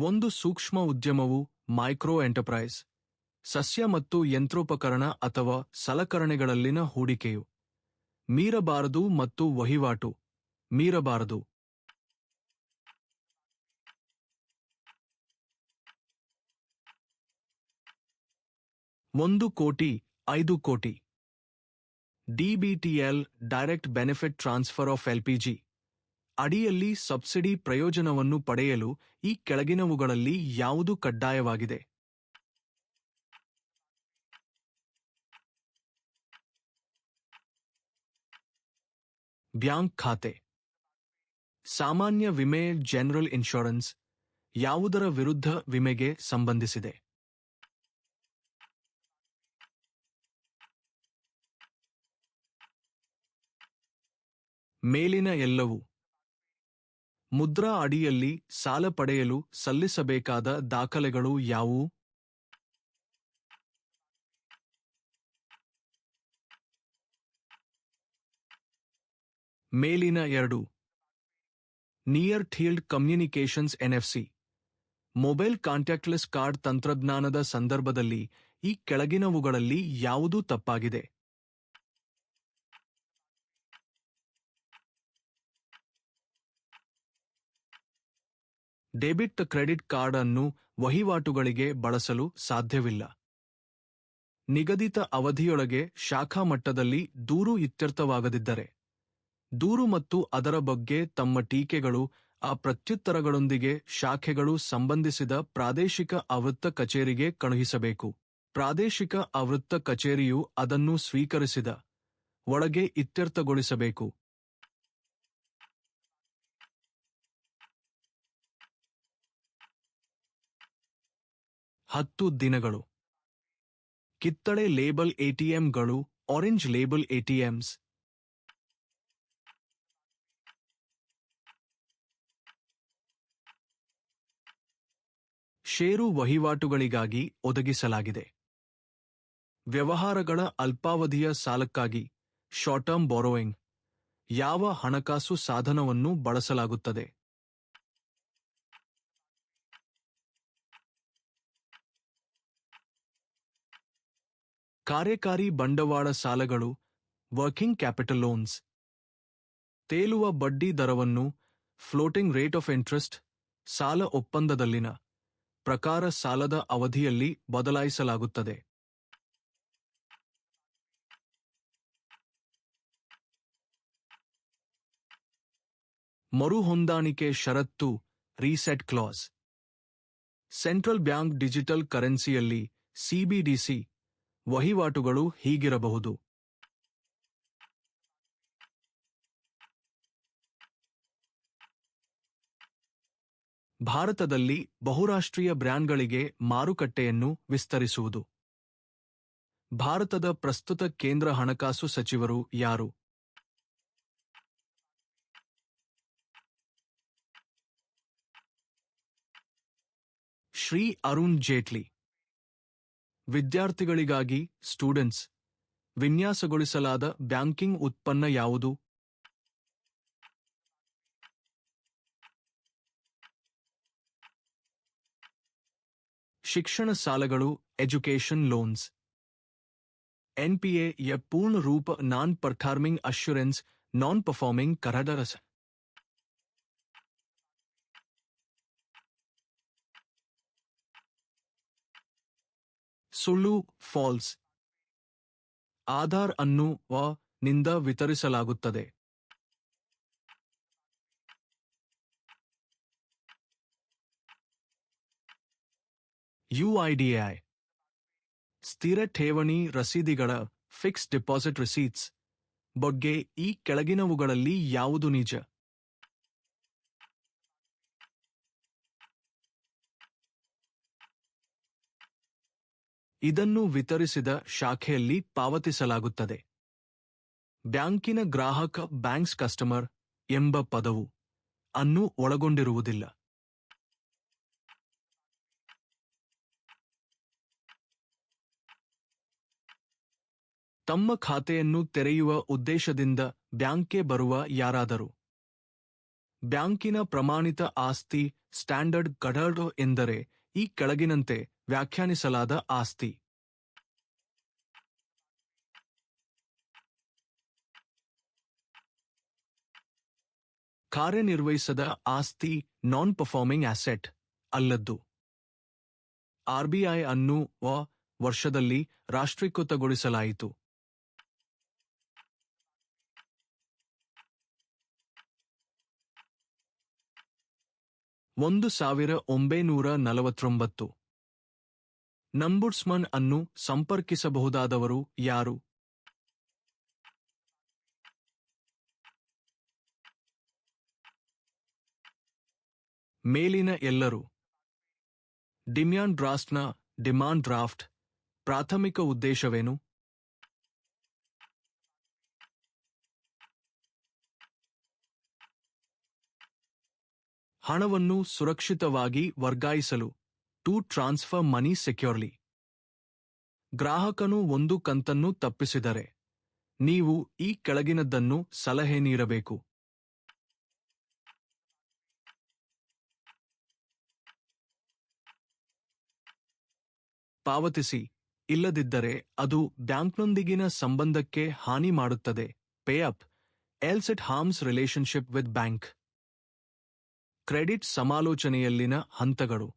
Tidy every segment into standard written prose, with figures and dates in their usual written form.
ಒಂದು ಸೂಕ್ಷ್ಮ ಉದ್ಯಮವು ಮೈಕ್ರೋ ಎಂಟರ್ಪ್ರೈಸ್, ಸಸ್ಯ ಮತ್ತು ಯಂತ್ರೋಪಕರಣ ಅಥವಾ ಸಲಕರಣೆಗಳಲ್ಲಿನ ಹೂಡಿಕೆಯು ಮೀರಬಾರದು ಮತ್ತು ವಹಿವಾಟು ಮೀರಬಾರದು. 1 ಕೋಟಿ 5 ಕೋಟಿ. DBTL direct benefit transfer of LPG ಅಡಿಯಲ್ಲಿ ಸಬ್ಸಿಡಿ ಪ್ರಯೋಜನವನ್ನು ಪಡೆಯಲು ಈ ಕೆಳಗಿನವುಗಳಲ್ಲಿ ಯಾವುದು ಕಡ್ಡಾಯವಾಗಿದೆ? ಬ್ಯಾಂಕ್ ಖಾತೆ. ಸಾಮಾನ್ಯ ವಿಮೆ ಜನರಲ್ ಇನ್ಶೂರೆನ್ಸ್ ಯಾವುದರ ವಿರುದ್ಧ ವಿಮೆಗೆ ಸಂಬಂಧಿಸಿದೆ? ಮೇಲಿನ ಎಲ್ಲವೂ. ಮುದ್ರಾ ಅಡಿಯಲ್ಲಿ ಸಾಲ ಪಡೆಯಲು ಸಲ್ಲಿಸಬೇಕಾದ ದಾಖಲೆಗಳು ಯಾವುವು? ಮೇಲಿನ ಎರಡು. Near field communications NFC mobile contactless card ತಂತ್ರಜ್ಞಾನದ ಸಂದರ್ಭದಲ್ಲಿ ಈ ಕೆಳಗಿನವುಗಳಲ್ಲಿ ಯಾವುದು ತಪ್ಪಾಗಿದೆ? ಡೆಬಿಟ್ ಕ್ರೆಡಿಟ್ ಕಾರ್ಡ್ ಅನ್ನು ವಹಿವಾಟುಗಳಿಗೆ ಬಳಸಲು ಸಾಧ್ಯವಿಲ್ಲ. ನಿಗದಿತ ಅವಧಿಯೊಳಗೆ ಶಾಖಾ ಮಟ್ಟದಲ್ಲಿ ದೂರು ಇತ್ಯರ್ಥವಾಗದಿದ್ದರೆ, ದೂರು ಮತ್ತು ಅದರ ಬಗ್ಗೆ ತಮ್ಮ ಟೀಕೆಗಳು ಆ ಪ್ರತ್ಯುತ್ತರಗಳೊಂದಿಗೆ ಶಾಖೆಗಳು ಸಂಬಂಧಿಸಿದ ಪ್ರಾದೇಶಿಕ ಆವೃತ್ತ ಕಚೇರಿಗೆ ಕಳುಹಿಸಬೇಕು. ಪ್ರಾದೇಶಿಕ ಆವೃತ್ತ ಕಚೇರಿಯು ಅದನ್ನು ಸ್ವೀಕರಿಸಿದ ಒಳಗೆ ಇತ್ಯರ್ಥಗೊಳಿಸಬೇಕು. 10 ದಿನಗಳು. ಕಿತ್ತಳೆ ಲೇಬಲ್ ATMಗಳು ಆರೆಂಜ್ ಲೇಬಲ್ ATMs. ಷೇರು ವಹಿವಾಟುಗಳಿಗಾಗಿ ಒದಗಿಸಲಾಗಿದೆ. ವ್ಯವಹಾರಗಳ ಅಲ್ಪಾವಧಿಯ ಸಾಲಕ್ಕಾಗಿ ಶಾರ್ಟ್ ಟರ್ಮ್ ಬಾರೋಯಿಂಗ್ ಯಾವ ಹಣಕಾಸು ಸಾಧನವನ್ನು ಬಳಸಲಾಗುತ್ತದೆ? ಕಾರ್ಯಕಾರಿ ಬಂಡವಾಳ ಸಾಲಗಳು ವರ್ಕಿಂಗ್ ಕ್ಯಾಪಿಟಲ್ ಲೋನ್ಸ್. ತೇಲುವ ಬಡ್ಡಿ ದರವನ್ನು ಫ್ಲೋಟಿಂಗ್ ರೇಟ್ ಆಫ್ ಇಂಟ್ರೆಸ್ಟ್ ಸಾಲ ಒಪ್ಪಂದದಲ್ಲಿನ ಪ್ರಕಾರ ಸಾಲದ ಅವಧಿಯಲ್ಲಿ ಬದಲಾಯಿಸಲಾಗುತ್ತದೆ. ಮರುಹೊಂದಾಣಿಕೆ ಷರತ್ತು reset class. Central bank digital ಕರೆನ್ಸಿಯಲ್ಲಿ CBDC ವಹಿವಾಟುಗಳು ಹೀಗಿರಬಹುದು. ಭಾರತದಲ್ಲಿ ಬಹುರಾಷ್ಟ್ರೀಯ ಬ್ರ್ಯಾಂಡ್ಗಳಿಗೆ ಮಾರುಕಟ್ಟೆಯನ್ನು ವಿಸ್ತರಿಸುವುದು. ಭಾರತದ ಪ್ರಸ್ತುತ ಕೇಂದ್ರ ಹಣಕಾಸು ಸಚಿವರು ಯಾರು? ಶ್ರೀ ಅರುಣ್ ಜೇಟ್ಲಿ. ವಿದ್ಯಾರ್ಥಿಗಳಿಗಾಗಿ ಸ್ಟೂಡೆಂಟ್ಸ್ ವಿನ್ಯಾಸಗೊಳಿಸಲಾದ ಬ್ಯಾಂಕಿಂಗ್ ಉತ್ಪನ್ನ ಯಾವುದು? ಶಿಕ್ಷಣ ಸಾಲಗಳು ಎಜುಕೇಷನ್ ಲೋನ್ಸ್. NPA ಯ ಪೂರ್ಣ ರೂಪ non performing assurance non performing ಕರಡರಸ. ಸುಳ್ಳು ಫಾಲ್ಸ್. ಆಧಾರ್ ಅನ್ನು ನಿಂದ ವಿತರಿಸಲಾಗುತ್ತದೆ. UIDAI ಸ್ಥಿರ ಠೇವಣಿ ರಸೀದಿಗಳ ಫಿಕ್ಸ್ಡ್ ಡಿಪಾಸಿಟ್ ರಿಸೀಟ್ಸ್ ಬಗ್ಗೆ ಈ ಕೆಳಗಿನವುಗಳಲ್ಲಿ ಯಾವುದು ನಿಜ? ಇದನ್ನು ವಿತರಿಸಿದ ಶಾಖೆಯಲ್ಲಿ ಪಾವತಿಸಲಾಗುತ್ತದೆ. ಬ್ಯಾಂಕಿನ ಗ್ರಾಹಕ ಬ್ಯಾಂಕ್ಸ್ ಕಸ್ಟಮರ್ ಎಂಬ ಪದವು ಅನ್ನು ಒಳಗೊಂಡಿರುವುದಿಲ್ಲ. ತಮ್ಮ ಖಾತೆಯನ್ನು ತೆರೆಯುವ ಉದ್ದೇಶದಿಂದ ಬ್ಯಾಂಕ್ಗೆ ಬರುವ ಯಾರಾದರೂ ಬ್ಯಾಂಕಿನ ಪ್ರಮಾಣಿತ ಆಸ್ತಿ ಸ್ಟ್ಯಾಂಡರ್ಡ್ ಗಡರ್ಡ್ ಎಂದರೆ ಈ ಕೆಳಗಿನಂತೆ ವ್ಯಾಖ್ಯಾನಿಸಲಾದ ಆಸ್ತಿ. ಕಾರ್ಯನಿರ್ವಹಿಸದ ಆಸ್ತಿ ನಾನ್ ಪರ್ಫಾರ್ಮಿಂಗ್ ಅಸೆಟ್ ಅಲ್ಲದ್ದು. ಆರ್ಬಿಐ ಅನ್ನು ವರ್ಷದಲ್ಲಿ ರಾಷ್ಟ್ರೀಕೃತಗೊಳಿಸಲಾಯಿತು. 1949. ನಂಬುಡ್ಸ್ಮನ್ ಅನ್ನು ಸಂಪರ್ಕಿಸಬಹುದಾದವರು ಯಾರು? ಮೇಲಿನ ಎಲ್ಲರೂ. ಡಿಮ್ಯಾಂಡ್ ಡ್ರಾಫ್ಟ್ನ ಡಿಮಾಂಡ್ ಡ್ರಾಫ್ಟ್ ಪ್ರಾಥಮಿಕ ಉದ್ದೇಶವೇನು? ಹಣವನ್ನು ಸುರಕ್ಷಿತವಾಗಿ ವರ್ಗಾಯಿಸಲು, ಟು ಟ್ರಾನ್ಸ್ಫರ್ ಮನಿ ಸೆಕ್ಯೂರ್ಲಿ. ಗ್ರಾಹಕನು ಒಂದು ಕಂತನ್ನು ತಪ್ಪಿಸಿದರೆ ನೀವು ಈ ಕೆಳಗಿನದ್ದನ್ನು ಸಲಹೆ ನೀಡಬೇಕು. ಪಾವತಿಸಿ, ಇಲ್ಲದಿದ್ದರೆ ಅದು ಬ್ಯಾಂಕ್ನೊಂದಿಗಿನ ಸಂಬಂಧಕ್ಕೆ ಹಾನಿ ಮಾಡುತ್ತದೆ. Pay up, else it harms relationship with bank. Credit ಸಮಾಲೋಚನೆಯಲ್ಲಿನ ಹಂತಗಳು.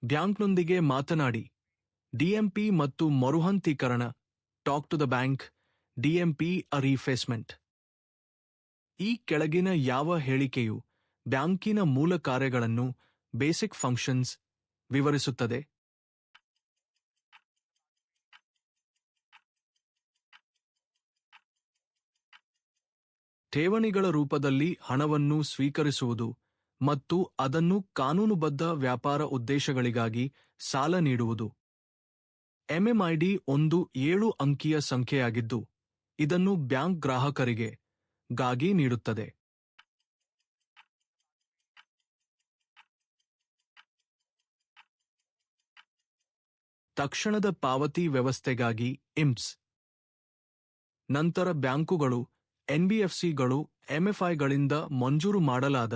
ಬ್ಯಾಂಕ್ನೊಂದಿಗೆ ಮಾತನಾಡಿ, ಡಿಎಂಪಿ ಮತ್ತು ಮರುಹಂತೀಕರಣ. Talk to the bank, DMP a rephasement. ಈ ಕೆಳಗಿನ ಯಾವ ಹೇಳಿಕೆಯು ಬ್ಯಾಂಕಿನ ಮೂಲ ಕಾರ್ಯಗಳನ್ನು ಬೇಸಿಕ್ ಫಂಕ್ಷನ್ಸ್ ವಿವರಿಸುತ್ತದೆ? ಠೇವಣಿಗಳ ರೂಪದಲ್ಲಿ ಹಣವನ್ನು ಸ್ವೀಕರಿಸುವುದು ಮತ್ತು ಅದನ್ನು ಕಾನೂನುಬದ್ಧ ವ್ಯಾಪಾರ ಉದ್ದೇಶಗಳಿಗಾಗಿ ಸಾಲ ನೀಡುವುದು. ಎಂಎಂಐಡಿ ಒಂದು 7 ಅಂಕಿಯ ಸಂಖ್ಯೆಯಾಗಿದ್ದು, ಇದನ್ನು ಬ್ಯಾಂಕ್ ಗ್ರಾಹಕರಿಗೆ ಗಾಗಿ ನೀಡುತ್ತದೆ. ತಕ್ಷಣದ ಪಾವತಿ ವ್ಯವಸ್ಥೆಗಾಗಿ ಇಮ್ಸ್. ನಂತರ ಬ್ಯಾಂಕುಗಳು, ಎನ್ಬಿಎಫ್ಸಿಗಳು ಎಂಎಫ್ಐಗಳಿಂದ ಮಂಜೂರು ಮಾಡಲಾದ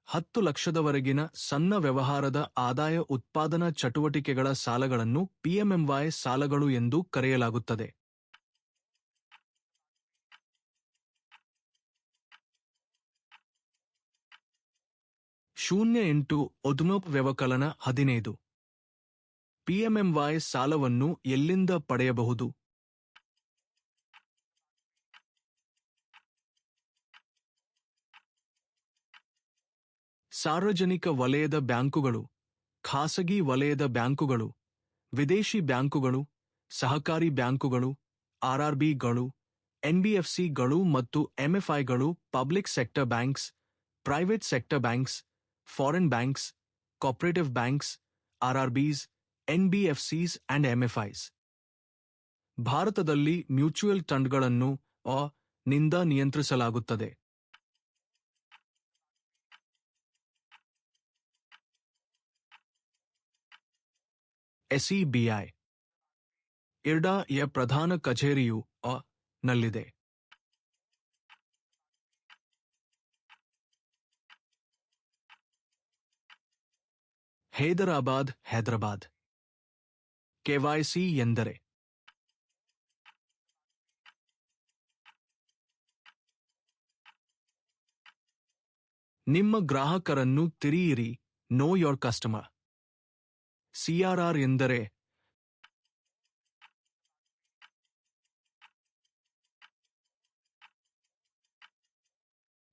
10 ಲಕ್ಷದವರೆಗಿನ ಸಣ್ಣ ವ್ಯವಹಾರದ ಆದಾಯ ಉತ್ಪಾದನಾ ಚಟುವಟಿಕೆಗಳ ಸಾಲಗಳನ್ನು ಪಿಎಂಎಂವೈ ಸಾಲಗಳು ಎಂದು ಕರೆಯಲಾಗುತ್ತದೆ. ಶೂನ್ಯ 8 ಒದುನೋಪ್ ವ್ಯವಕಲನ 15. ಪಿಎಂಎಂವೈ ಸಾಲವನ್ನು ಎಲ್ಲಿಂದ ಪಡೆಯಬಹುದು? ಸಾರ್ವಜನಿಕ ವಲಯದ ಬ್ಯಾಂಕುಗಳು, ಖಾಸಗಿ ವಲಯದ ಬ್ಯಾಂಕುಗಳು, ವಿದೇಶಿ ಬ್ಯಾಂಕುಗಳು, ಸಹಕಾರಿ ಬ್ಯಾಂಕುಗಳು, ಆರ್ಆರ್ಬಿಗಳು, ಎನ್ಬಿಎಫ್ಸಿಗಳು ಮತ್ತು ಎಂಎಫ್ಐಗಳು, public sector banks, private sector banks, foreign banks, cooperative banks, RRBs, NBFCs and MFIs. ಭಾರತದಲ್ಲಿ ಮ್ಯೂಚುವಲ್ ಫಂಡ್ಗಳನ್ನು ನಿಂದ ನಿಯಂತ್ರಿಸಲಾಗುತ್ತದೆ. ಎಸ್ಇಬಿಐ ಇರ್ಡಾ ಪ್ರಧಾನ ಕಚೇರಿಯು ನಲ್ಲಿದೆ. ಹೈದರಾಬಾದ್. ಕೆವೈಸಿ ಎಂದರೆ? ನಿಮ್ಮ ಗ್ರಾಹಕರನ್ನು ತಿರಿಯಿರಿ, ನೋ ಯೋರ್ ಕಸ್ಟಮರ್. ಸಿಆರ್ಆರ್ ಎಂದರೆ?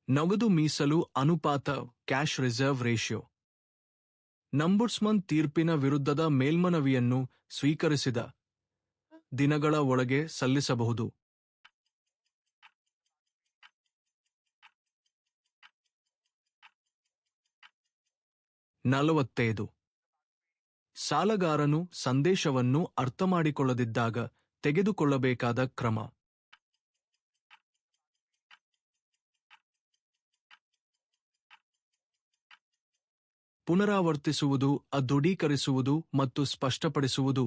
ನಗದು ಮೀಸಲು ಅನುಪಾತ, ಕ್ಯಾಶ್ ರಿಸರ್ವ್ ರೇಷಿಯೋ. ನಂಬುಡ್ಸ್ಮನ್ ತೀರ್ಪಿನ ವಿರುದ್ಧದ ಮೇಲ್ಮನವಿಯನ್ನು ಸ್ವೀಕರಿಸಿದ ದಿನಗಳ ಒಳಗೆ ಸಲ್ಲಿಸಬಹುದು. 45. ಸಾಲಗಾರನು ಸಂದೇಶವನ್ನು ಅರ್ಥಮಾಡಿಕೊಳ್ಳದಿದ್ದಾಗ ತೆಗೆದುಕೊಳ್ಳಬೇಕಾದ ಕ್ರಮ. ಪುನರಾವರ್ತಿಸುವುದು, ದೃಢೀಕರಿಸುವುದು ಮತ್ತು ಸ್ಪಷ್ಟಪಡಿಸುವುದು.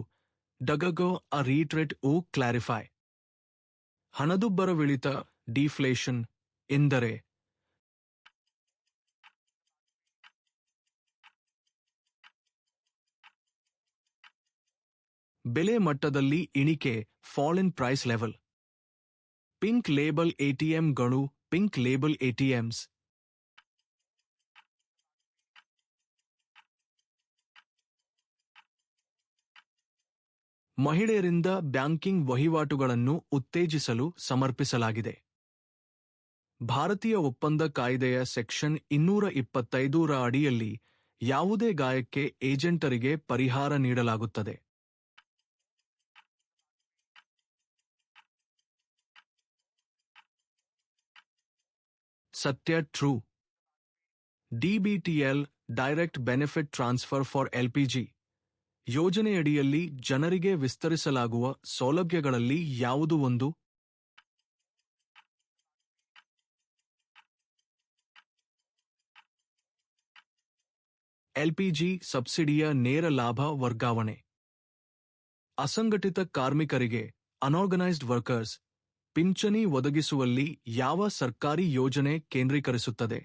ಡಗಗೋ ಅ ರೀಟ್ರೇಟ್ ಓ ಕ್ಲಾರಿಫೈ. ಹಣದುಬ್ಬರವಿಳಿತ ಡಿಫ್ಲೇಷನ್ ಎಂದರೆ ಬೆಲೆ ಮಟ್ಟದಲ್ಲಿ ಇಳಿಕೆ fall in price level. Pink label ಎಟಿಎಂಗಳು ಪಿಂಕ್ ಲೇಬಲ್ ಎಟಿಎಂಸ್ ಮಹಿಳೆಯರಿಂದ ಬ್ಯಾಂಕಿಂಗ್ ವಹಿವಾಟುಗಳನ್ನು ಉತ್ತೇಜಿಸಲು ಸಮರ್ಪಿಸಲಾಗಿದೆ. ಭಾರತೀಯ ಒಪ್ಪಂದ ಕಾಯ್ದೆಯ ಸೆಕ್ಷನ್ 225 ಅಡಿಯಲ್ಲಿ ಯಾವುದೇ ಗಾಯಕ್ಕೆ ಏಜೆಂಟರಿಗೆ ಪರಿಹಾರ ನೀಡಲಾಗುತ್ತದೆ. ಸತ್ಯ true. DBTL direct benefit transfer for LPG ಯೋಜನೆಯಡಿಯಲ್ಲಿ ಜನರಿಗೆ ವಿಸ್ತರಿಸಲಾಗುವ ಸೌಲಭ್ಯಗಳಲ್ಲಿ ಯಾವುದು ಒಂದು? ಎಲ್ಪಿಜಿ ಸಬ್ಸಿಡಿಯ ನೇರ ಲಾಭ ವರ್ಗಾವಣೆ. ಅಸಂಘಟಿತ ಕಾರ್ಮಿಕರಿಗೆ ಅನ್ಆರ್ಗನೈಸ್ಡ್ ವರ್ಕರ್ಸ್ ಪಿಂಚಣಿ ಒದಗಿಸುವಲ್ಲಿ ಯಾವ ಸರ್ಕಾರಿ ಯೋಜನೆ ಕೇಂದ್ರೀಕರಿಸುತ್ತದೆ?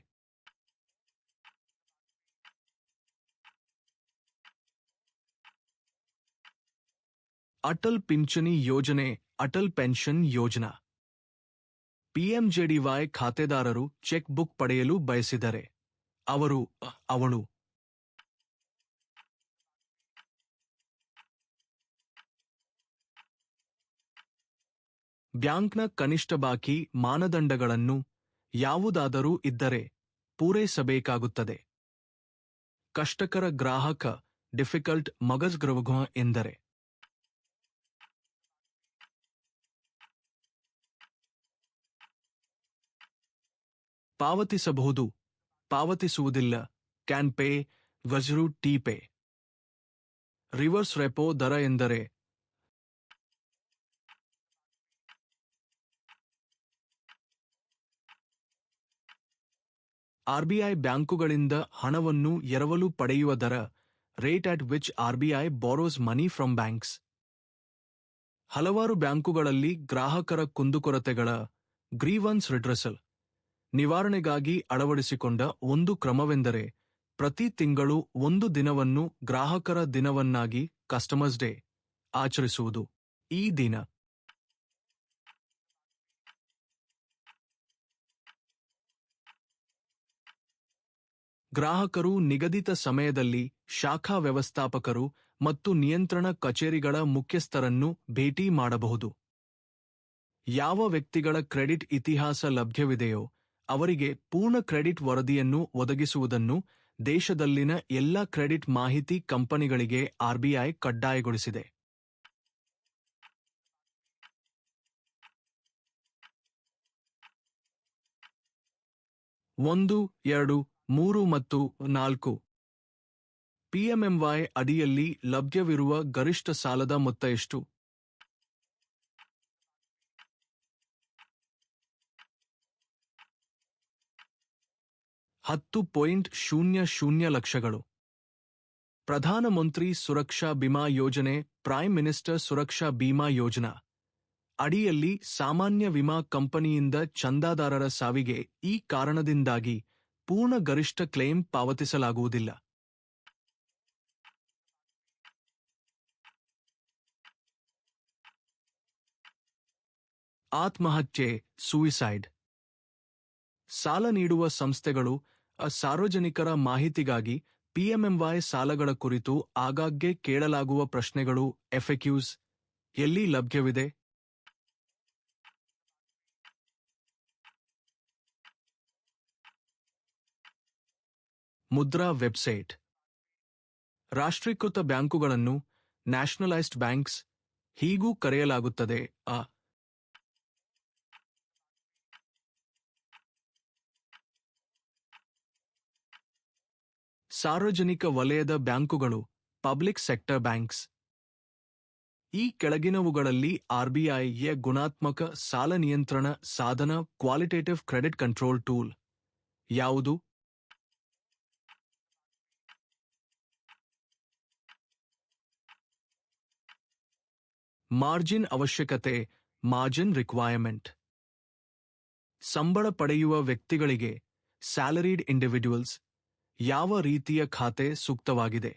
ಅಟಲ್ ಪಿಂಚಣಿ ಯೋಜನೆ ಅಟಲ್ ಪೆನ್ಷನ್ ಯೋಜನಾ. ಪಿಎಂಜೆಡಿವೈ ಖಾತೆದಾರರು ಚೆಕ್ ಬುಕ್ ಪಡೆಯಲು ಬಯಸಿದರೆ ಅವಳು ಬ್ಯಾಂಕ್ನ ಕನಿಷ್ಠ ಬಾಕಿ ಮಾನದಂಡಗಳನ್ನು ಯಾವುದಾದರೂ ಇದ್ದರೆ ಪೂರೈಸಬೇಕಾಗುತ್ತದೆ. ಕಷ್ಟಕರ ಗ್ರಾಹಕ ಡಿಫಿಕಲ್ಟ್ ಮಗಜ್ಗ್ರವಘ ಎಂದರೆ ಪಾವತಿಸಬಹುದು, ಪಾವತಿಸುವುದಿಲ್ಲ, ಕ್ಯಾನ್ ಪೇ ವಜ್ರು ಟಿ ಪೇ. ರಿವರ್ಸ್ ರೆಪೋ ದರ ಎಂದರೆ ಆರ್ಬಿಐ ಬ್ಯಾಂಕುಗಳಿಂದ ಹಣವನ್ನು ಎರವಲು ಪಡೆಯುವ ದರ rate at which RBI borrows money from banks. ಹಲವಾರು ಬ್ಯಾಂಕುಗಳಲ್ಲಿ ಗ್ರಾಹಕರ ಕುಂದುಕೊರತೆಗಳ ಗ್ರೀವನ್ಸ್ ರಿಡ್ರೆಸಲ್ ನಿವಾರಣೆಗಾಗಿ ಅಳವಡಿಸಿಕೊಂಡ ಒಂದು ಕ್ರಮವೆಂದರೆ ಪ್ರತಿ ತಿಂಗಳು ಒಂದು ದಿನವನ್ನು ಗ್ರಾಹಕರ ದಿನವನ್ನಾಗಿ ಕಸ್ಟಮರ್ಸ್ ಡೇ ಆಚರಿಸುವುದು. ಈ ದಿನ ಗ್ರಾಹಕರು ನಿಗದಿತ ಸಮಯದಲ್ಲಿ ಶಾಖಾ ವ್ಯವಸ್ಥಾಪಕರು ಮತ್ತು ನಿಯಂತ್ರಣ ಕಚೇರಿಗಳ ಮುಖ್ಯಸ್ಥರನ್ನು ಭೇಟಿ ಮಾಡಬಹುದು. ಯಾವ ವ್ಯಕ್ತಿಗಳ ಕ್ರೆಡಿಟ್ ಇತಿಹಾಸ ಲಭ್ಯವಿದೆಯೋ ಅವರಿಗೆ ಪೂರ್ಣ ಕ್ರೆಡಿಟ್ ವರದಿಯನ್ನು ಒದಗಿಸುವುದನ್ನು ದೇಶದಲ್ಲಿನ ಎಲ್ಲ ಕ್ರೆಡಿಟ್ ಮಾಹಿತಿ ಕಂಪನಿಗಳಿಗೆ ಆರ್ಬಿಐ ಕಡ್ಡಾಯಗೊಳಿಸಿದೆ. ಒಂದು, 2, 3 ಮತ್ತು 4 ಪಿಎಂಎಂವೈ ಅಡಿಯಲ್ಲಿ ಲಭ್ಯವಿರುವ ಗರಿಷ್ಠ ಸಾಲದ ಮೊತ್ತ ಎಷ್ಟು? $10.00 ಲಕ್ಷಗಳು. ಪ್ರಧಾನಮಂತ್ರಿ ಸುರಕ್ಷಾ ಬಿಮಾ ಯೋಜನೆ ಪ್ರೈಮ್ ಮಿನಿಸ್ಟರ್ ಸುರಕ್ಷಾ ಬಿಮಾ ಯೋಜನಾ ಅಡಿಯಲ್ಲಿ ಸಾಮಾನ್ಯ ವಿಮಾ ಕಂಪನಿಯಿಂದ ಚಂದಾದಾರರ ಸಾವಿಗೆ ಈ ಕಾರಣದಿಂದಾಗಿ ಪೂರ್ಣ ಗರಿಷ್ಠ ಕ್ಲೇಮ್ ಪಾವತಿಸಲಾಗುವುದಿಲ್ಲ. ಆತ್ಮಹತ್ಯೆ ಸೂಯಿಸೈಡ್. ಸಾಲ ನೀಡುವ ಸಂಸ್ಥೆಗಳು ಸಾರ್ವಜನಿಕರ ಮಾಹಿತಿಗಾಗಿ ಪಿಎಂಎಂವೈ ಸಾಲಗಳ ಕುರಿತು ಆಗಾಗ್ಗೆ ಕೇಳಲಾಗುವ ಪ್ರಶ್ನೆಗಳು ಎಫ್ಎಕ್ಯೂಸ್ ಎಲ್ಲಿ ಲಭ್ಯವಿದೆ? ಮುದ್ರಾ ವೆಬ್ಸೈಟ್. ರಾಷ್ಟ್ರೀಕೃತ ಬ್ಯಾಂಕುಗಳನ್ನು ನ್ಯಾಷನಲೈಸ್ಡ್ ಬ್ಯಾಂಕ್ಸ್ ಹೀಗೂ ಕರೆಯಲಾಗುತ್ತದೆ. ಸಾರ್ವಜನಿಕ ವಲಯದ ಬ್ಯಾಂಕುಗಳು ಪಬ್ಲಿಕ್ ಸೆಕ್ಟರ್ ಬ್ಯಾಂಕ್ಸ್. ಈ ಕೆಳಗಿನವುಗಳಲ್ಲಿ ಆರ್ಬಿಐಯ ಗುಣಾತ್ಮಕ ಸಾಲ ನಿಯಂತ್ರಣ ಸಾಧನ ಕ್ವಾಲಿಟೇಟಿವ್ ಕ್ರೆಡಿಟ್ ಕಂಟ್ರೋಲ್ ಟೂಲ್ ಯಾವುದು? ಮಾರ್ಜಿನ್ ಅವಶ್ಯಕತೆ, ಮಾರ್ಜಿನ್ ರಿಕ್ವೈರ್ಮೆಂಟ್. ಸಂಬಳ ಪಡೆಯುವ ವ್ಯಕ್ತಿಗಳಿಗೆ, ಸ್ಯಾಲರಿಡ್ ಇಂಡಿವಿಡ್ಯುವಲ್ಸ್, ಯಾವ ರೀತಿಯ ಖಾತೆ ಸೂಕ್ತವಾಗಿದೆ?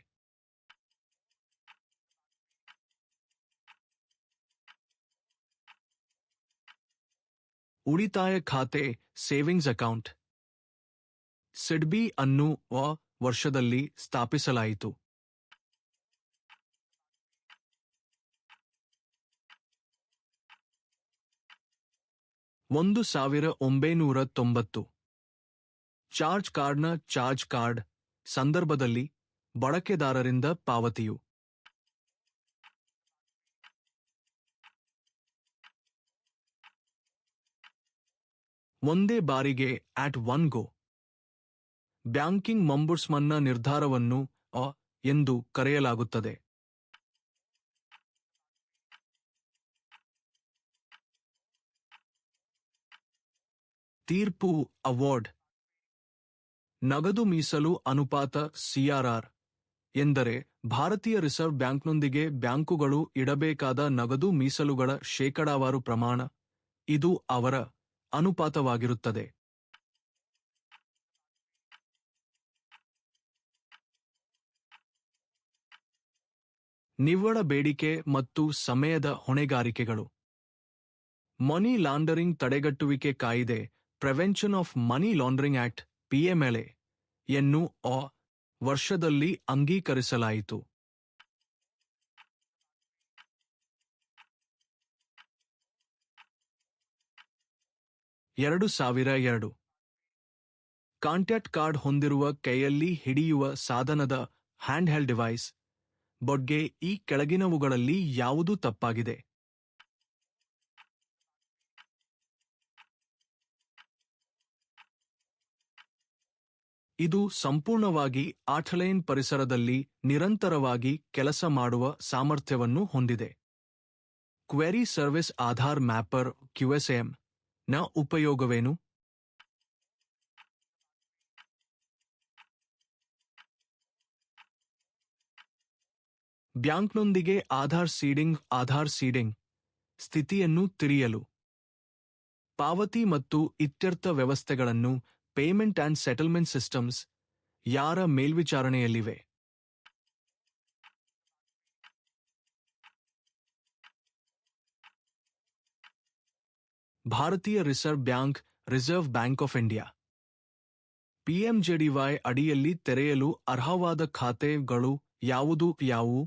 ಉಳಿತಾಯ ಖಾತೆ, ಸೇವಿಂಗ್ಸ್ ಅಕೌಂಟ್. ಸಿಡ್ಬಿ ಅನ್ನು ವರ್ಷದಲ್ಲಿ ಸ್ಥಾಪಿಸಲಾಯಿತು. 1990. ಚಾರ್ಜ್ ಕಾರ್ಡ್ನ ಚಾರ್ಜ್ ಕಾರ್ಡ್ ಸಂದರ್ಭದಲ್ಲಿ ಬಳಕೆದಾರರಿಂದ ಪಾವತಿಯು ಒಂದೇ ಬಾರಿಗೆ ಆಟ್ ಒನ್ ಗೋ. ಬ್ಯಾಂಕಿಂಗ್ ಮಂಬುಡ್ಸ್ಮನ್ನ ನಿರ್ಧಾರವನ್ನು ಎಂದು ಕರೆಯಲಾಗುತ್ತದೆ. ತೀರ್ಪು, ಅವಾರ್ಡ್. ನಗದು ಮೀಸಲು ಅನುಪಾತ ಸಿಆರ್ಆರ್ ಎಂದರೆ ಭಾರತೀಯ ರಿಸರ್ವ್ ಬ್ಯಾಂಕ್ನೊಂದಿಗೆ ಬ್ಯಾಂಕುಗಳು ಇಡಬೇಕಾದ ನಗದು ಮೀಸಲುಗಳ ಶೇಕಡಾವಾರು ಪ್ರಮಾಣ. ಇದು ಅವರ ಅನುಪಾತವಾಗಿರುತ್ತದೆ. ನಿವ್ವಳ ಬೇಡಿಕೆ ಮತ್ತು ಸಮಯದ ಹೊಣೆಗಾರಿಕೆಗಳು. ಮನಿ ಲಾಂಡರಿಂಗ್ ತಡೆಗಟ್ಟುವಿಕೆ ಕಾಯಿದೆ, prevention of money laundering act PMLA ಯನ್ನು ವರ್ಷದಲ್ಲಿ ಅಂಗೀಕರಿಸಲಾಯಿತು. 2002. ಕಾಂಟ್ಯಾಕ್ಟ್ ಕಾರ್ಡ್ ಹೊಂದಿರುವ ಕೈಯಲ್ಲಿ ಹಿಡಿಯುವ ಸಾಧನದ ಹ್ಯಾಂಡ್ಹೆಲ್ಡ್ ಡಿವೈಸ್ ಬಗ್ಗೆ ಈ ಕೆಳಗಿನವುಗಳಲ್ಲಿ ಯಾವುದು ತಪ್ಪಾಗಿದೆ? ಇದು ಸಂಪೂರ್ಣವಾಗಿ ಆಫ್ಲೈನ್ ಪರಿಸರದಲ್ಲಿ ನಿರಂತರವಾಗಿ ಕೆಲಸ ಮಾಡುವ ಸಾಮರ್ಥ್ಯವನ್ನು ಹೊಂದಿದೆ. ಕ್ವೆರಿ ಸರ್ವಿಸ್ ಆಧಾರ್ ಮ್ಯಾಪರ್ QSAM ನ ಉಪಯೋಗವೇನು? ಬ್ಯಾಂಕ್ನೊಂದಿಗೆ ಆಧಾರ್ ಸೀಡಿಂಗ್ ಸ್ಥಿತಿಯನ್ನು ತಿಳಿಯಲು. ಪಾವತಿ ಮತ್ತು ಇತ್ಯರ್ಥ ವ್ಯವಸ್ಥೆಗಳನ್ನು ಪೇಮೆಂಟ್ ಆ್ಯಂಡ್ ಸೆಟಲ್ಮೆಂಟ್ ಸಿಸ್ಟಮ್ಸ್ ಯಾರ ಮೇಲ್ವಿಚಾರಣೆಯಲ್ಲಿವೆ? ಭಾರತೀಯ reserve bank of India. PMJDY ಅಡಿಯಲ್ಲಿ ತೆರೆಯಲು ಅರ್ಹವಾದ ಖಾತೆಗಳು ಯಾವುವು?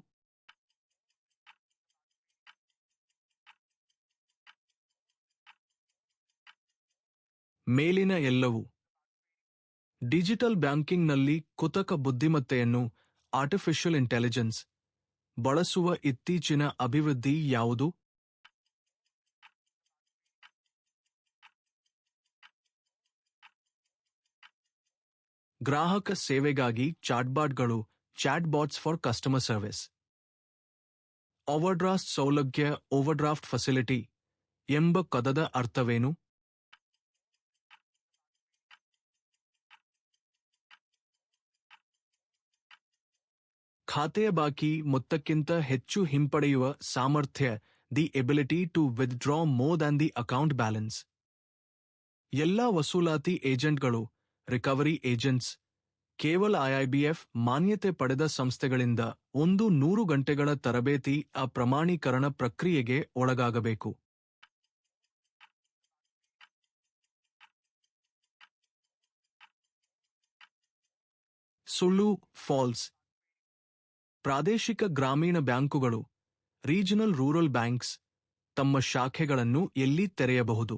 ಮೇಲಿನ ಎಲ್ಲವೂ. ಡಿಜಿಟಲ್ ಬ್ಯಾಂಕಿಂಗ್ನಲ್ಲಿ ಕೃತಕ ಬುದ್ಧಿಮತ್ತೆಯನ್ನು ಆರ್ಟಿಫಿಷಿಯಲ್ ಇಂಟೆಲಿಜೆನ್ಸ್ ಬಳಸುವ ಇತ್ತೀಚಿನ ಅಭಿವೃದ್ಧಿ ಯಾವುದು? ಗ್ರಾಹಕ ಸೇವೆಗಾಗಿ chatbots for customer service. Overdraft ಸೌಲಭ್ಯ, ಓವರ್ಡ್ರಾಫ್ಟ್ ಫೆಸಿಲಿಟಿ ಎಂಬ ಪದದ ಅರ್ಥವೇನು? ಖಾತೆಯ ಬಾಕಿ ಮೊತ್ತಕ್ಕಿಂತ ಹೆಚ್ಚು ಹಿಂಪಡೆಯುವ ಸಾಮರ್ಥ್ಯ, the ability to withdraw more than the account balance. ಎಲ್ಲ ವಸೂಲಾತಿ ಏಜೆಂಟ್ಗಳು, ರಿಕವರಿ ಏಜೆಂಟ್ಸ್, ಕೇವಲ IIBF ಮಾನ್ಯತೆ ಪಡೆದ ಸಂಸ್ಥೆಗಳಿಂದ 100 ಗಂಟೆಗಳ ತರಬೇತಿ ಪ್ರಮಾಣೀಕರಣ ಪ್ರಕ್ರಿಯೆಗೆ ಒಳಗಾಗಬೇಕು. ಸುಳ್ಳು, ಫಾಲ್ಸ್. ಪ್ರಾದೇಶಿಕ ಗ್ರಾಮೀಣ ಬ್ಯಾಂಕುಗಳು, ರೀಜನಲ್ ರೂರಲ್ ಬ್ಯಾಂಕ್ಸ್ ತಮ್ಮ ಶಾಖೆಗಳನ್ನು ಎಲ್ಲಿ ತೆರೆಯಬಹುದು?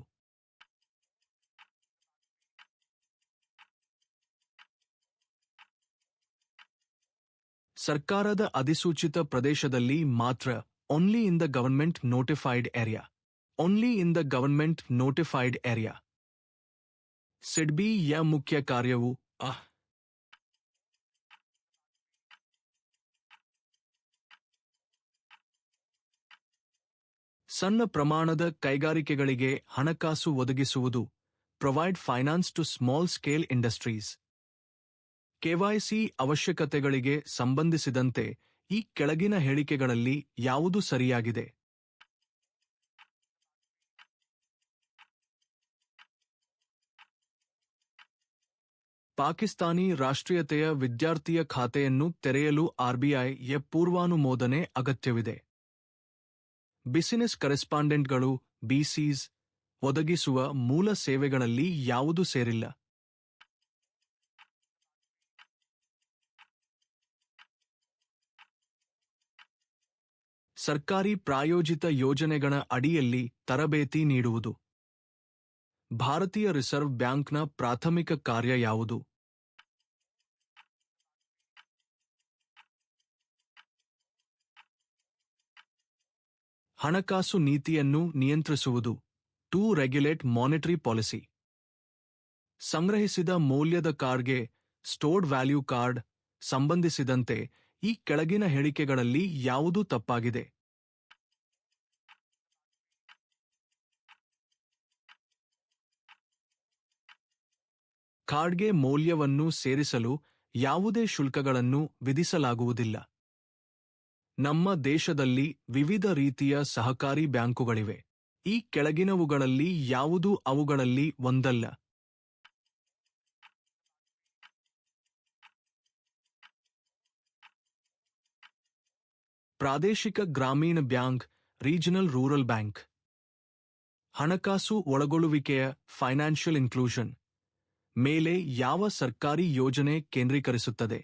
ಸರ್ಕಾರದ ಅಧಿಸೂಚಿತ ಪ್ರದೇಶದಲ್ಲಿ ಮಾತ್ರ. Only in the government notified area. SIDBI ಯ ಮುಖ್ಯ ಕಾರ್ಯವು ಸಣ್ಣ ಪ್ರಮಾಣದ ಕೈಗಾರಿಕೆಗಳಿಗೆ ಹಣಕಾಸು ಒದಗಿಸುವುದು, provide finance to small scale industries. KYC ಅವಶ್ಯಕತೆಗಳಿಗೆ ಸಂಬಂಧಿಸಿದಂತೆ ಈ ಕೆಳಗಿನ ಹೇಳಿಕೆಗಳಲ್ಲಿ ಯಾವುದು ಸರಿಯಾಗಿದೆ? ಪಾಕಿಸ್ತಾನಿ ರಾಷ್ಟ್ರೀಯತೆಯ ವಿದ್ಯಾರ್ಥಿಯ ಖಾತೆಯನ್ನು ತೆರೆಯಲು ಆರ್ಬಿಐಯ ಪೂರ್ವಾನುಮೋದನೆ ಅಗತ್ಯವಿದೆ. ಬಿಸಿನೆಸ್ ಕರೆಸ್ಪಾಂಡೆಂಟ್ಗಳು ಬಿಸಿಸ್ ಒದಗಿಸುವ ಮೂಲ ಸೇವೆಗಳಲ್ಲಿ ಯಾವುದು ಸೇರಿಲ್ಲ. ಸರ್ಕಾರಿ ಪ್ರಾಯೋಜಿತ ಯೋಜನೆಗಳ ಅಡಿಯಲ್ಲಿ ತರಬೇತಿ ನೀಡುವುದು. ಭಾರತೀಯ ರಿಸರ್ವ್ ಬ್ಯಾಂಕ್ನ ಪ್ರಾಥಮಿಕ ಕಾರ್ಯ ಯಾವುದು? ಹಣಕಾಸು ನೀತಿಯನ್ನು ನಿಯಂತ್ರಿಸುವುದು. To regulate monetary policy. ಸಂಗ್ರಹಿಸಿದ ಮೌಲ್ಯದ ಕಾರ್ಡ್ಗೆ ಸ್ಟೋರ್ಡ್ ವ್ಯಾಲ್ಯೂ ಕಾರ್ಡ್ ಸಂಬಂಧಿಸಿದಂತೆ ಈ ಕೆಳಗಿನ ಹೇಳಿಕೆಗಳಲ್ಲಿ ಯಾವುದು ತಪ್ಪಾಗಿದೆ? ಕಾರ್ಡ್ಗೆ ಮೌಲ್ಯವನ್ನು ಸೇರಿಸಲು ಯಾವುದೇ ಶುಲ್ಕಗಳನ್ನು ವಿಧಿಸಲಾಗುವುದಿಲ್ಲ. ನಮ್ಮ ದೇಶದಲ್ಲಿ ವಿವಿಧ ರೀತಿಯ ಸಹಕಾರಿ ಬ್ಯಾಂಕುಗಳಿವೆ. ಈ ಕೆಳಗಿನವುಗಳಲ್ಲಿ ಯಾವುದು ಅವುಗಳಲ್ಲಿ ಒಂದಲ್ಲ? ಪ್ರಾದೇಶಿಕ ಗ್ರಾಮೀಣ ಬ್ಯಾಂಕ್, ರೀಜನಲ್ ರೂರಲ್ ಬ್ಯಾಂಕ್. ಹಣಕಾಸು ಒಳಗೊಳ್ಳುವಿಕೆಯ ಫೈನಾನ್ಷಿಯಲ್ ಇನ್ಕ್ಲೂಷನ್ ಮೇಲೆ ಯಾವ ಸರ್ಕಾರಿ ಯೋಜನೆ ಕೇಂದ್ರೀಕರಿಸುತ್ತದೆ?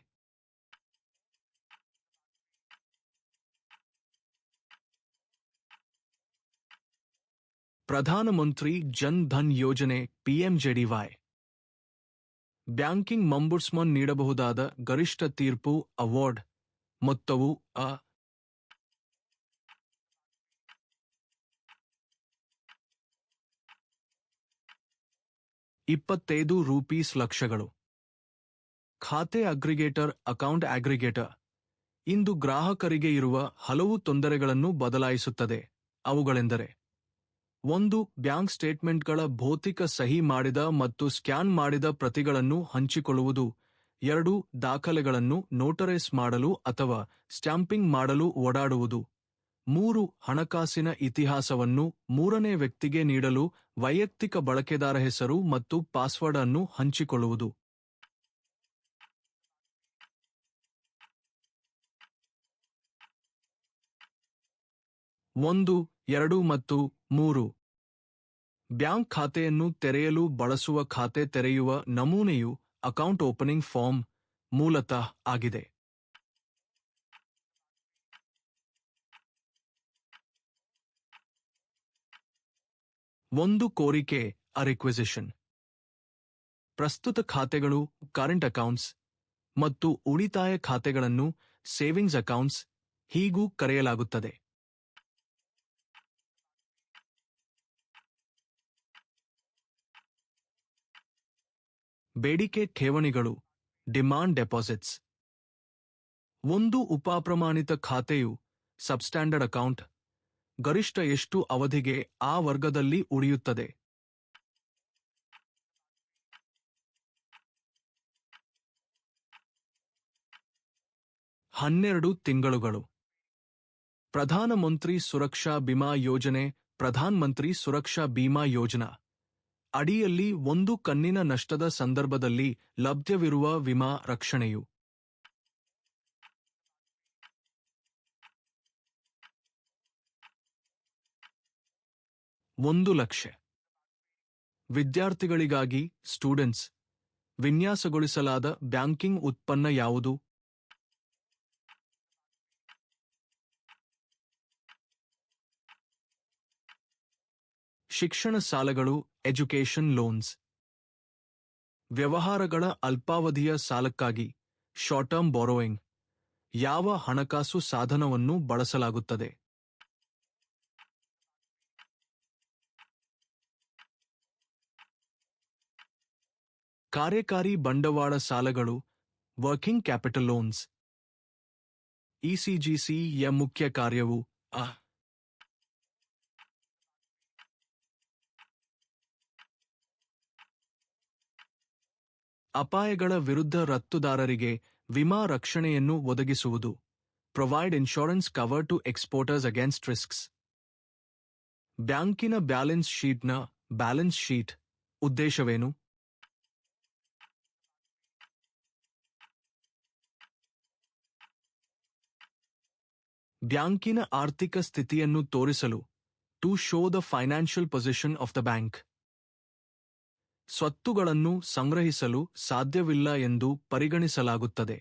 ಪ್ರಧಾನಮಂತ್ರಿ ಜನ್ ಧನ್ ಯೋಜನೆ ಪಿಎಂಜೆಡಿವೈ. ಬ್ಯಾಂಕಿಂಗ್ ಮಂಬುಡ್ಸ್ಮನ್ ನೀಡಬಹುದಾದ ಗರಿಷ್ಠ ತೀರ್ಪು ಅವಾರ್ಡ್ ಮೊತ್ತವು ಅ. 25 ರೂಪೀಸ್ ಲಕ್ಷಗಳು. ಖಾತೆ ಅಗ್ರಿಗೇಟರ್, ಅಕೌಂಟ್ ಅಗ್ರಿಗೇಟರ್ ಇಂದು ಗ್ರಾಹಕರಿಗೆ ಇರುವ ಹಲವು ತೊಂದರೆಗಳನ್ನು ಬದಲಾಯಿಸುತ್ತದೆ. ಅವುಗಳೆಂದರೆ: 1. ಬ್ಯಾಂಕ್ ಸ್ಟೇಟ್ಮೆಂಟ್ಗಳ ಭೌತಿಕ ಸಹಿ ಮಾಡಿದ ಮತ್ತು ಸ್ಕ್ಯಾನ್ ಮಾಡಿದ ಪ್ರತಿಗಳನ್ನು ಹಂಚಿಕೊಳ್ಳುವುದು. 2. ದಾಖಲೆಗಳನ್ನು ನೋಟರೈಸ್ ಮಾಡಲು ಅಥವಾ ಸ್ಟ್ಯಾಂಪಿಂಗ್ ಮಾಡಲು ಓಡಾಡುವುದು. 3. ಹಣಕಾಸಿನ ಇತಿಹಾಸವನ್ನು ಮೂರನೇ ವ್ಯಕ್ತಿಗೆ ನೀಡಲು ವೈಯಕ್ತಿಕ ಬಳಕೆದಾರ ಹೆಸರು ಮತ್ತು ಪಾಸ್ವರ್ಡ್ ಅನ್ನು ಹಂಚಿಕೊಳ್ಳುವುದು. ಒಂದು, 2 ಮತ್ತು 3. ಬ್ಯಾಂಕ್ ಖಾತೆಯನ್ನು ತೆರೆಯಲು ಬಳಸುವ ಖಾತೆ ತೆರೆಯುವ ನಮೂನೆಯು ಅಕೌಂಟ್ ಓಪನಿಂಗ್ ಫಾರ್ಮ್ ಮೂಲತಃ ಆಗಿದೆ. ಒಂದು ಕೋರಿಕೆ, ಅ ರಿಕ್ವೆಸಿಷನ್. ಪ್ರಸ್ತುತ ಖಾತೆಗಳು ಕರೆಂಟ್ ಅಕೌಂಟ್ಸ್ ಮತ್ತು ಉಳಿತಾಯ ಖಾತೆಗಳನ್ನು ಸೇವಿಂಗ್ಸ್ ಅಕೌಂಟ್ಸ್ ಹೀಗೂ ಕರೆಯಲಾಗುತ್ತದೆ. ಬೇಡಿಕೆ ಠೇವಣಿಗಳು, ಡಿಮಾಂಡ್ ಡೆಪಾಸಿಟ್ಸ್. ಒಂದು ಉಪಪ್ರಮಾಣಿತ ಖಾತೆಯು ಸಬ್ಸ್ಟ್ಯಾಂಡರ್ಡ್ ಅಕೌಂಟ್ ಗರಿಷ್ಠ ಎಷ್ಟು ಅವಧಿಗೆ ಆ ವರ್ಗದಲ್ಲಿ ಉಳಿಯುತ್ತದೆ? 12 ತಿಂಗಳುಗಳು. ಪ್ರಧಾನಮಂತ್ರಿ ಸುರಕ್ಷಾ ಬಿಮಾ ಯೋಜನೆ ಪ್ರಧಾನ್ ಮಂತ್ರಿ ಸುರಕ್ಷಾ ಬಿಮಾ ಯೋಜನಾ ಅಡಿಯಲ್ಲಿ ಒಂದು ಕಣ್ಣಿನ ನಷ್ಟದ ಸಂದರ್ಭದಲ್ಲಿ ಲಭ್ಯವಿರುವ ವಿಮಾ ರಕ್ಷಣೆಯು 1,00,000. ವಿದ್ಯಾರ್ಥಿಗಳಿಗಾಗಿ ಸ್ಟೂಡೆಂಟ್ಸ್ ವಿನ್ಯಾಸಗೊಳಿಸಲಾದ ಬ್ಯಾಂಕಿಂಗ್ ಉತ್ಪನ್ನ ಯಾವುದು? ಶಿಕ್ಷಣ ಸಾಲಗಳು, ಎಜುಕೇಷನ್ ಲೋನ್ಸ್. ವ್ಯವಹಾರಗಳ ಅಲ್ಪಾವಧಿಯ ಸಾಲಕ್ಕಾಗಿ ಶಾರ್ಟ್ ಟರ್ಮ್ ಬಾರೋಯಿಂಗ್ ಯಾವ ಹಣಕಾಸು ಸಾಧನವನ್ನು ಬಳಸಲಾಗುತ್ತದೆ? ಕಾರ್ಯಕಾರಿ ಬಂಡವಾಳ ಸಾಲಗಳು, ವರ್ಕಿಂಗ್ ಕ್ಯಾಪಿಟಲ್ ಲೋನ್ಸ್. ಇಸಿಜಿಸಿಯ ಮುಖ್ಯ ಕಾರ್ಯವು ಅ. ಅಪಾಯಗಳ ವಿರುದ್ಧ ರಫ್ತುದಾರರಿಗೆ ವಿಮಾ ರಕ್ಷಣೆಯನ್ನು ಒದಗಿಸುವುದು. Provide insurance cover to exporters against risks. ಬ್ಯಾಂಕಿನ ಬ್ಯಾಲೆನ್ಸ್ ಶೀಟ್ನ ಬ್ಯಾಲೆನ್ಸ್ ಶೀಟ್ ಉದ್ದೇಶವೇನು? ಬ್ಯಾಂಕಿನ ಆರ್ಥಿಕ ಸ್ಥಿತಿಯನ್ನು ತೋರಿಸಲು to show the financial position of the bank. ಸ್ವತ್ತುಗಳನ್ನು ಸಂಗ್ರಹಿಸಲು ಸಾಧ್ಯವಿಲ್ಲ ಎಂದು ಪರಿಗಣಿಸಲಾಗುತ್ತದೆ.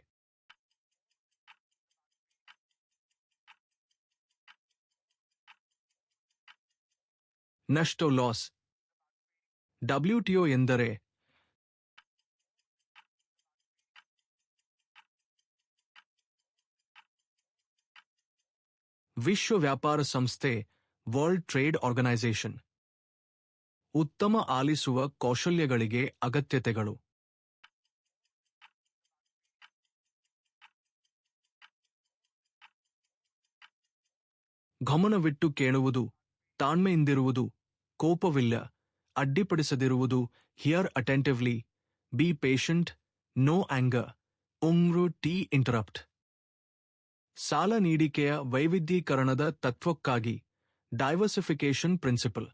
ನಷ್ಟ ಲಾಸ್. WTO ಎಂದರೆ ವಿಶ್ವ ವ್ಯಾಪಾರ ಸಂಸ್ಥೆ, ವರ್ಲ್ಡ್ ಟ್ರೇಡ್ ಆರ್ಗನೈಸೇಷನ್. ಉತ್ತಮ ಆಲಿಸುವ ಕೌಶಲ್ಯಗಳಿಗೆ ಅಗತ್ಯತೆಗಳು. ಗಮನವಿಟ್ಟು ಕೇಳುವುದು, ತಾಳ್ಮೆಯಿಂದಿರುವುದು, ಕೋಪವಿಲ್ಲ, ಅಡ್ಡಿಪಡಿಸದಿರುವುದು, hear attentively, be patient, no anger, ಟಿ ಇಂಟರಪ್ಟ್. ಸಾಲ ನೀಡಿಕೆಯ ವೈವಿಧ್ಯೀಕರಣದ ತತ್ವಕ್ಕಾಗಿ ಡೈವರ್ಸಿಫಿಕೇಶನ್ ಪ್ರಿನ್ಸಿಪಲ್.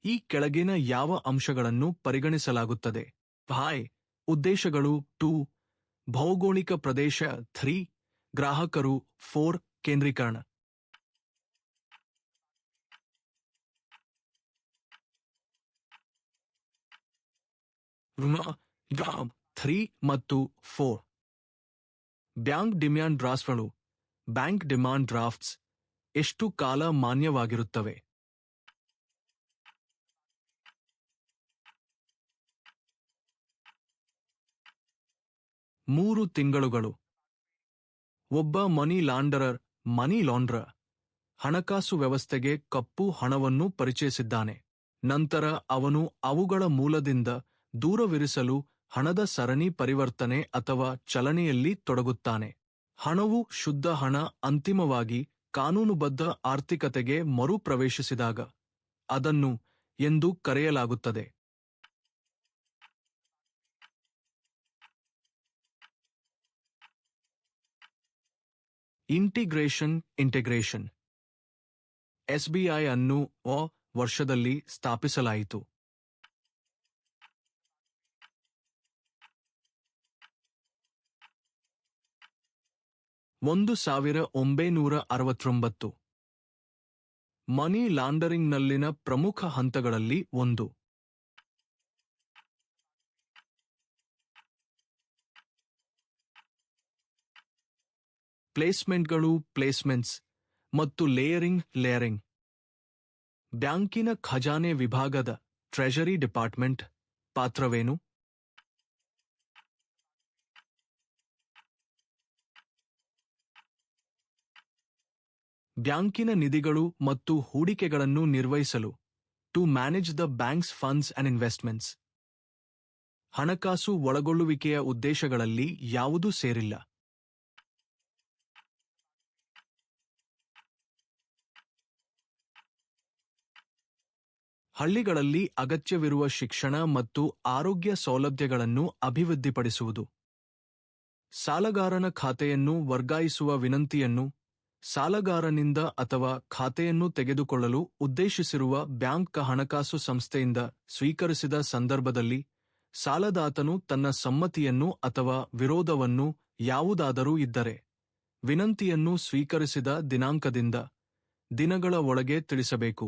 ಈ ಕೆಳಗಿನ ಯಾವ ಅಂಶಗಳನ್ನು ಪರಿಗಣಿಸಲಾಗುತ್ತದೆ? ಭಾಯ್ ಉದ್ದೇಶಗಳು 2, ಭೌಗೋಳಿಕ ಪ್ರದೇಶ 3, ಗ್ರಾಹಕರು 4, ಕೇಂದ್ರೀಕರಣ. ಋಣ 3 ಮತ್ತು 4. ಬ್ಯಾಂಕ್ ಡಿಮ್ಯಾಂಡ್ ಡ್ರಾಫ್ಟ್ಗಳು. ಬ್ಯಾಂಕ್ ಡಿಮಾಂಡ್ ಡ್ರಾಫ್ಟ್ಸ್ ಎಷ್ಟು ಕಾಲ ಮಾನ್ಯವಾಗಿರುತ್ತವೆ? 3 ತಿಂಗಳುಗಳು. ಒಬ್ಬ ಮನಿ ಲಾಂಡರರ್ ಹಣಕಾಸು ವ್ಯವಸ್ಥೆಗೆ ಕಪ್ಪು ಹಣವನ್ನು ಪರಿಚಯಿಸಿದ್ದಾನೆ. ನಂತರ ಅವನು ಅವುಗಳ ಮೂಲದಿಂದ ದೂರವಿರಿಸಲು ಹಣದ ಸರಣಿ ಪರಿವರ್ತನೆ ಅಥವಾ ಚಲನೆಯಲ್ಲಿ ತೊಡಗುತ್ತಾನೆ. ಹಣವು ಶುದ್ಧ ಹಣ ಅಂತಿಮವಾಗಿ ಕಾನೂನುಬದ್ಧ ಆರ್ಥಿಕತೆಗೆ ಮರುಪ್ರವೇಶಿಸಿದಾಗ ಅದನ್ನು ಎಂದು ಕರೆಯಲಾಗುತ್ತದೆ. ಇಂಟಿಗ್ರೇಷನ್. SBI ಅನ್ನು ವರ್ಷದಲ್ಲಿ ಸ್ಥಾಪಿಸಲಾಯಿತು. 1969. ಮನಿ ಲಾಂಡರಿಂಗ್ನಲ್ಲಿನ ಪ್ರಮುಖ ಹಂತಗಳಲ್ಲಿ ಒಂದು. ಪ್ಲೇಸ್ಮೆಂಟ್ಸ್ ಮತ್ತು ಲೇಯರಿಂಗ್. ಬ್ಯಾಂಕಿನ ಖಜಾನೆ ವಿಭಾಗದ ಟ್ರೆಷರಿ ಡಿಪಾರ್ಟ್ಮೆಂಟ್ ಪಾತ್ರವೇನು? ಬ್ಯಾಂಕಿನ ನಿಧಿಗಳು ಮತ್ತು ಹೂಡಿಕೆಗಳನ್ನು ನಿರ್ವಹಿಸಲು to manage the bank's funds and investments. ಹಣಕಾಸು ಒಳಗೊಳ್ಳುವಿಕೆಯ ಉದ್ದೇಶಗಳಲ್ಲಿ ಯಾವುದೂ ಸೇರಿಲ್ಲ. ಹಳ್ಳಿಗಳಲ್ಲಿ ಅಗತ್ಯವಿರುವ ಶಿಕ್ಷಣ ಮತ್ತು ಆರೋಗ್ಯ ಸೌಲಭ್ಯಗಳನ್ನು ಅಭಿವೃದ್ಧಿಪಡಿಸುವುದು. ಸಾಲಗಾರನ ಖಾತೆಯನ್ನು ವರ್ಗಾಯಿಸುವ ವಿನಂತಿಯನ್ನು ಸಾಲಗಾರನಿಂದ ಅಥವಾ ಖಾತೆಯನ್ನು ತೆಗೆದುಕೊಳ್ಳಲು ಉದ್ದೇಶಿಸಿರುವ ಬ್ಯಾಂಕ್ ಹಣಕಾಸು ಸಂಸ್ಥೆಯಿಂದ ಸ್ವೀಕರಿಸಿದ ಸಂದರ್ಭದಲ್ಲಿ ಸಾಲದಾತನು ತನ್ನ ಸಮ್ಮತಿಯನ್ನು ಅಥವಾ ವಿರೋಧವನ್ನು ಯಾವುದಾದರೂ ಇದ್ದರೆ ವಿನಂತಿಯನ್ನು ಸ್ವೀಕರಿಸಿದ ದಿನಾಂಕದಿಂದ ದಿನಗಳ ಒಳಗೆ ತಿಳಿಸಬೇಕು.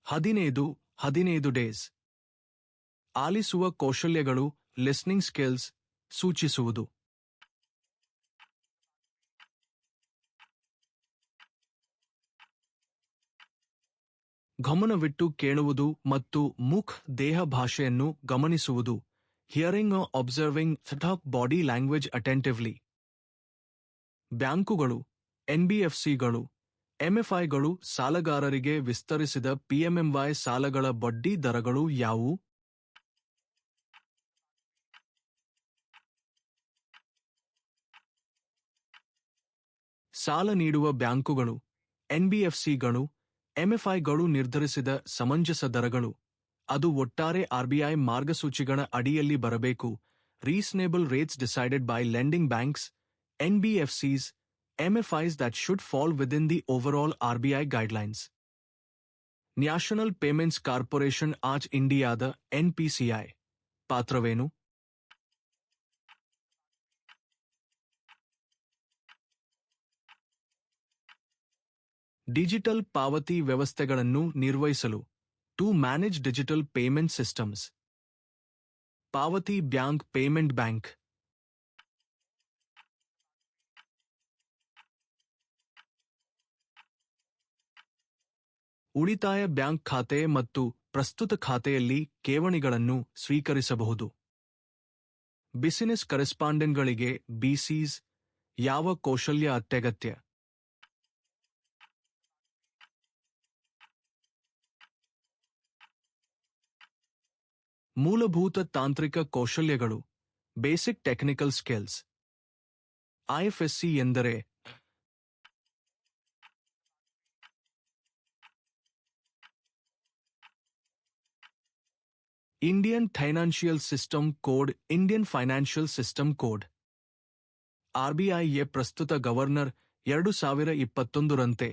15 ಡೇಸ್. ಆಲಿಸುವ ಕೌಶಲ್ಯಗಳು ಲಿಸ್ನಿಂಗ್ ಸ್ಕಿಲ್ಸ್ ಸೂಚಿಸುವುದು. ಗಮನವಿಟ್ಟು ಕೇಳುವುದು ಮತ್ತು ದೇಹ ಭಾಷೆಯನ್ನು ಗಮನಿಸುವುದು. Hearing observing body language attentively. ಬ್ಯಾಂಕುಗಳು, NBFCಗಳು, MFIಗಳು ಸಾಲಗಾರರಿಗೆ ವಿಸ್ತರಿಸಿದ PMMY ಸಾಲಗಳ ಬಡ್ಡಿ ದರಗಳು ಯಾವುವು? ಸಾಲ ನೀಡುವ ಬ್ಯಾಂಕುಗಳು, NBFCಗಳು, MFIಗಳು ನಿರ್ಧರಿಸಿದ ಸಮಂಜಸ ದರಗಳು. ಅದು ಒಟ್ಟಾರೆ RBI ಮಾರ್ಗಸೂಚಿಗಳ ಅಡಿಯಲ್ಲಿ ಬರಬೇಕು. Reasonable rates decided by lending banks, NBFCs, MFIs that should fall within the overall RBI guidelines. National payments corporation of ಇಂಡಿಯಾದ NPCI ಪಾತ್ರವೇನು? ಡಿಜಿಟಲ್ ಪಾವತಿ ವ್ಯವಸ್ಥೆಗಳನ್ನು ನಿರ್ವಹಿಸಲು to manage digital payment systems. ಪಾವತಿ ಬ್ಯಾಂಕ್ ಪೇಮೆಂಟ್ ಬ್ಯಾಂಕ್. ಉಳಿತಾಯ ಬ್ಯಾಂಕ್ ಖಾತೆ ಮತ್ತು ಪ್ರಸ್ತುತ ಖಾತೆಯಲ್ಲಿ ಠೇವಣಿಗಳನ್ನು ಸ್ವೀಕರಿಸಬಹುದು. ಬಿಸಿನೆಸ್ ಕರೆಸ್ಪಾಂಡೆಂಟ್ಗಳಿಗೆ ಬಿಸಿಸ್ ಯಾವ ಕೌಶಲ್ಯ ಅತ್ಯಗತ್ಯ? ಮೂಲಭೂತ ತಾಂತ್ರಿಕ ಕೌಶಲ್ಯಗಳು, ಬೇಸಿಕ್ ಟೆಕ್ನಿಕಲ್ ಸ್ಕಿಲ್ಸ್. ಐಎಫ್ಎಸ್ಸಿ ಎಂದರೆ Indian financial system code. Indian financial system code. ಆರ್ಬಿಐಯ ಪ್ರಸ್ತುತ ಗವರ್ನರ್ 2021ರಂತೆ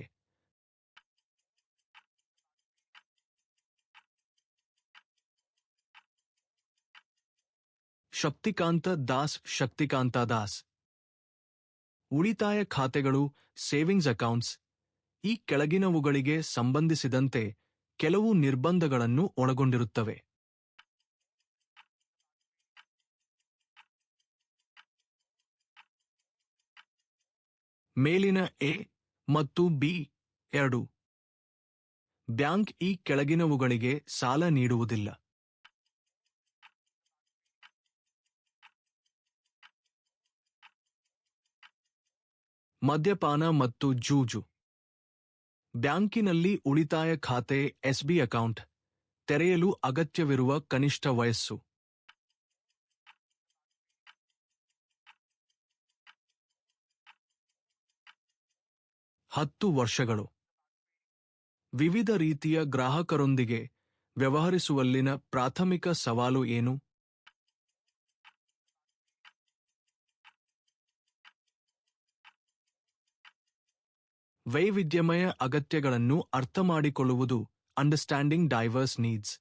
ಶಕ್ತಿಕಾಂತ ದಾಸ್. ಉಳಿತಾಯ ಖಾತೆಗಳು, ಸೇವಿಂಗ್ಸ್ ಅಕೌಂಟ್ಸ್. ಈ ಕೆಳಗಿನವುಗಳಿಗೆ ಸಂಬಂಧಿಸಿದಂತೆ ಕೆಲವು ನಿರ್ಬಂಧಗಳನ್ನು ಒಳಗೊಂಡಿರುತ್ತವೆ. ಮೇಲಿನ ಎ ಮತ್ತು ಬಿ 2. ಬ್ಯಾಂಕ್ ಈ ಕೆಳಗಿನವುಗಳಿಗೆ ಸಾಲ ನೀಡುವುದಿಲ್ಲ. ಮದ್ಯಪಾನ ಮತ್ತು ಜೂಜು. ಬ್ಯಾಂಕಿನಲ್ಲಿ ಉಳಿತಾಯ ಖಾತೆ ಎಸ್ಬಿ ಅಕೌಂಟ್ ತೆರೆಯಲು ಅಗತ್ಯವಿರುವ ಕನಿಷ್ಠ ವಯಸ್ಸು. ಹತ್ತು ವರ್ಷಗಳು. ವಿವಿಧ ರೀತಿಯ ಗ್ರಾಹಕರೊಂದಿಗೆ ವ್ಯವಹರಿಸುವಲ್ಲಿನ ಪ್ರಾಥಮಿಕ ಸವಾಲು ಏನು? ವೈವಿಧ್ಯಮಯ ಅಗತ್ಯಗಳನ್ನು ಅರ್ಥಮಾಡಿಕೊಳ್ಳುವುದು. Understanding diverse needs.